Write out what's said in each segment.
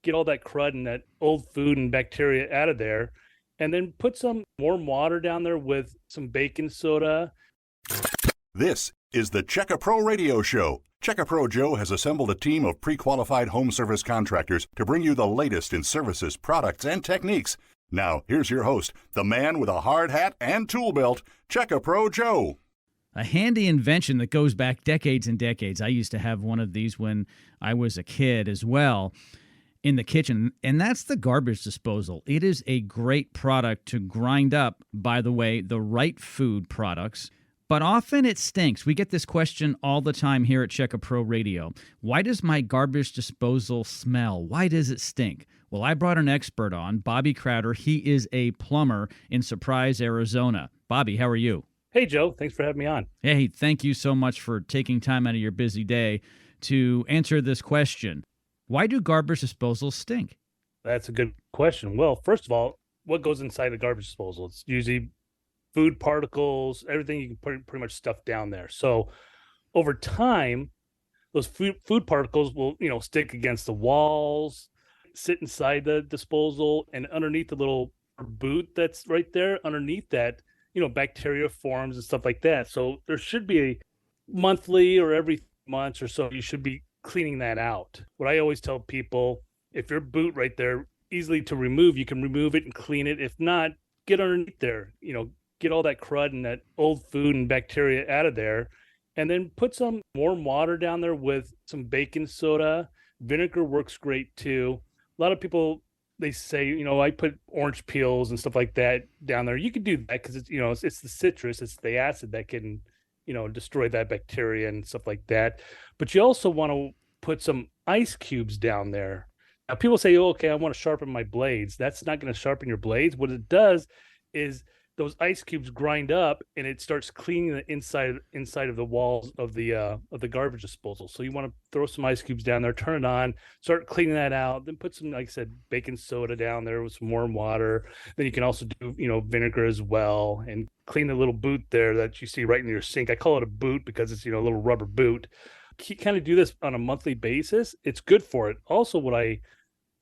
get all that crud and that old food and bacteria out of there, and then put some warm water down there with some baking soda. This is the Checka Pro Radio Show. Checka Pro Joe has assembled a team of pre-qualified home service contractors to bring you the latest in services, products, and techniques. Now, here's your host, the man with a hard hat and tool belt, Checka Pro Joe. A handy invention that goes back decades and decades. I used to have one of these when I was a kid as well in the kitchen, and that's the garbage disposal. It is a great product to grind up, by the way, the right food products. But often it stinks. We get this question all the time here at Checka Pro Radio. Why does my garbage disposal smell? Why does it stink? Well, I brought an expert on, Bobby Crowder. He is a plumber in Surprise, Arizona. Bobby, how are you? Hey, Joe. Thanks for having me on. Hey, thank you so much for taking time out of your busy day to answer this question. Why do garbage disposals stink? That's a good question. Well, first of all, what goes inside a garbage disposal? It's usually food particles, everything you can pretty much stuff down there. So over time, those food particles will, stick against the walls, sit inside the disposal, and underneath the little boot that's right there, underneath that, bacteria forms and stuff like that. So there should be a monthly or every month or so, you should be cleaning that out. What I always tell people, if your boot right there, easily to remove, you can remove it and clean it. If not, get underneath there, get all that crud and that old food and bacteria out of there, and then put some warm water down there with some baking soda. Vinegar works great too. A lot of people, they say, I put orange peels and stuff like that down there. You can do that because it's the citrus, it's the acid that can, destroy that bacteria and stuff like that. But you also want to put some ice cubes down there. Now people say, oh, okay, I want to sharpen my blades. That's not going to sharpen your blades. What it does is those ice cubes grind up and it starts cleaning the inside of the walls of the garbage disposal. So you want to throw some ice cubes down there, turn it on, start cleaning that out, then put some, like I said, baking soda down there with some warm water. Then you can also do, vinegar as well, and clean the little boot there that you see right in your sink. I call it a boot because it's, a little rubber boot. You kind of do this on a monthly basis. It's good for it. Also, what I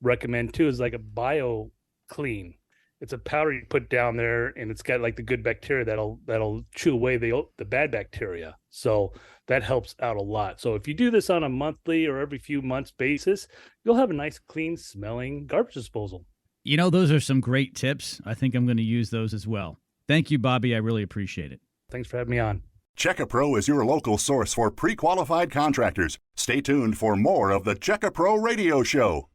recommend too is like a bio clean. It's a powder you put down there, and it's got like the good bacteria that'll chew away the bad bacteria. So that helps out a lot. So if you do this on a monthly or every few months basis, you'll have a nice, clean smelling garbage disposal. Those are some great tips. I think I'm going to use those as well. Thank you, Bobby. I really appreciate it. Thanks for having me on. Checka Pro is your local source for pre-qualified contractors. Stay tuned for more of the Checka Pro Radio Show.